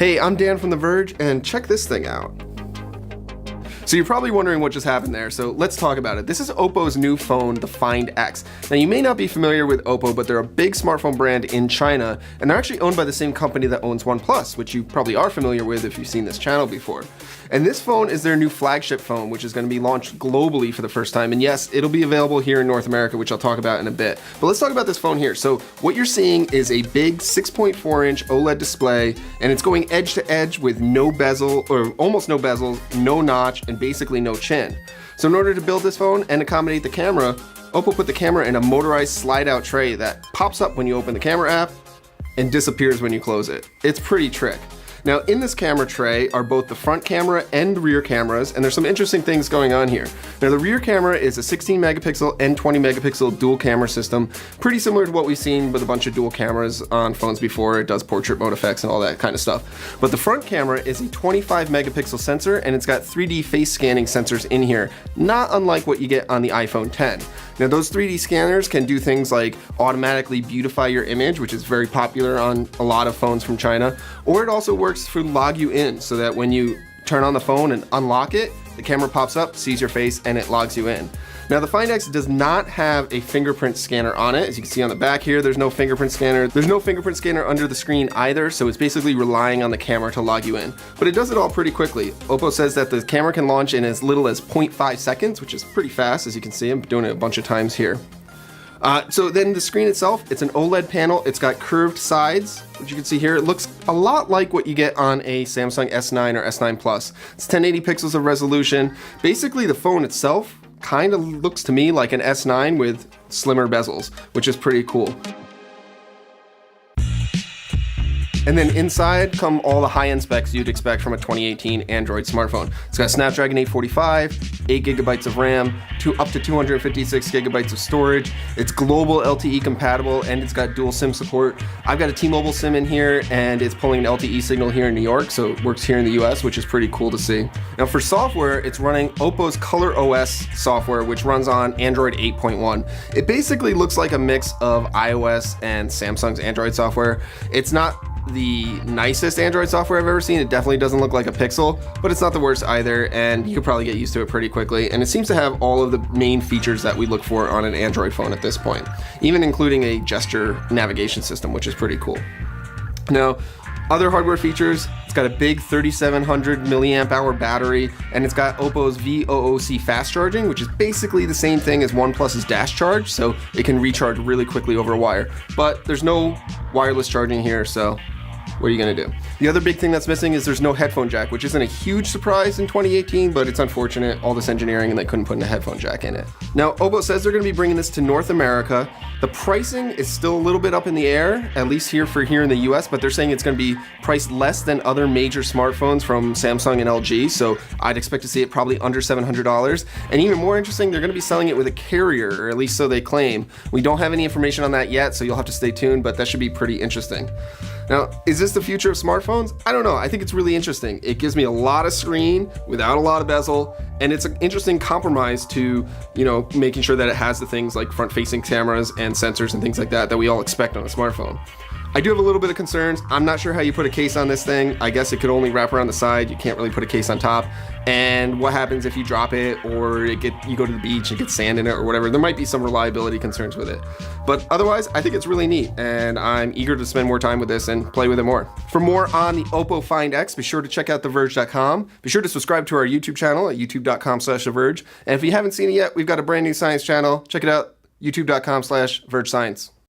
Hey, I'm Dan from The Verge, and check this thing out. So you're probably wondering what just happened there, so let's talk about it. This is Oppo's new phone, the Find X. Now you may not be familiar with Oppo, but they're a big smartphone brand in China, and they're actually owned by the same company that owns OnePlus, which you probably are familiar with if you've seen this channel before. And this phone is their new flagship phone, which is going to be launched globally for the first time. And yes, it'll be available here in North America, which I'll talk about in a bit. But let's talk about this phone here. So what you're seeing is a big 6.4-inch OLED display, and it's going edge to edge with no bezel, or almost no bezels, no notch, and basically no chin. So in order to build this phone and accommodate the camera, Oppo put the camera in a motorized slide-out tray that pops up when you open the camera app and disappears when you close it. It's pretty trick. Now in this camera tray are both the front camera and rear cameras, and there's some interesting things going on here. Now the rear camera is a 16 megapixel and 20 megapixel dual camera system, pretty similar to what we've seen with a bunch of dual cameras on phones before. It does portrait mode effects and all that kind of stuff. But the front camera is a 25 megapixel sensor, and it's got 3D face scanning sensors in here, not unlike what you get on the iPhone 10. Now those 3D scanners can do things like automatically beautify your image, which is very popular on a lot of phones from China, or it also works to log you in so that when you turn on the phone and unlock it, the camera pops up, sees your face, and it logs you in. Now the Find X does not have a fingerprint scanner on it. As you can see on the back here, there's no fingerprint scanner. There's no fingerprint scanner under the screen either, so it's basically relying on the camera to log you in. But it does it all pretty quickly. Oppo says that the camera can launch in as little as 0.5 seconds, which is pretty fast. As you can see, I'm doing it a bunch of times here. So then the screen itself, it's an OLED panel. It's got curved sides, which you can see here. It looks a lot like what you get on a Samsung S9 or S9 Plus. It's 1080 pixels of resolution. Basically, the phone itself kind of looks to me like an S9 with slimmer bezels, which is pretty cool. And then inside come all the high-end specs you'd expect from a 2018 Android smartphone. It's got Snapdragon 845, 8 gigabytes of RAM, up to 256 gigabytes of storage. It's global LTE compatible, and it's got dual SIM support. I've got a T-Mobile SIM in here, and it's pulling an LTE signal here in New York, so it works here in the US, which is pretty cool to see. Now for software, it's running Oppo's Color OS software, which runs on Android 8.1. It basically looks like a mix of iOS and Samsung's Android software. It's not the nicest Android software I've ever seen. It definitely doesn't look like a Pixel, but it's not the worst either, and you could probably get used to it pretty quickly. And it seems to have all of the main features that we look for on an Android phone at this point, even including a gesture navigation system, which is pretty cool. Now, other hardware features, it's got a big 3700 milliamp hour battery, and it's got Oppo's VOOC fast charging, which is basically the same thing as OnePlus's Dash Charge, so it can recharge really quickly over a wire. But there's no wireless charging here, so what are you gonna do? The other big thing that's missing is there's no headphone jack, which isn't a huge surprise in 2018, but it's unfortunate, all this engineering, and they couldn't put in a headphone jack in it. Now, Oppo says they're gonna be bringing this to North America. The pricing is still a little bit up in the air, at least here in the US, but they're saying it's gonna be priced less than other major smartphones from Samsung and LG, so I'd expect to see it probably under $700. And even more interesting, they're gonna be selling it with a carrier, or at least so they claim. We don't have any information on that yet, so you'll have to stay tuned, but that should be pretty interesting. Now, is this the future of smartphones? I don't know. I think it's really interesting. It gives me a lot of screen without a lot of bezel, and it's an interesting compromise to, making sure that it has the things like front-facing cameras and sensors and things like that we all expect on a smartphone. I do have a little bit of concerns. I'm not sure how you put a case on this thing. I guess it could only wrap around the side. You can't really put a case on top. And what happens if you drop it, or you go to the beach and get sand in it or whatever? There might be some reliability concerns with it. But otherwise, I think it's really neat, and I'm eager to spend more time with this and play with it more. For more on the Oppo Find X, be sure to check out theverge.com. Be sure to subscribe to our YouTube channel at youtube.com/theverge. And if you haven't seen it yet, we've got a brand new science channel. Check it out, youtube.com/vergescience.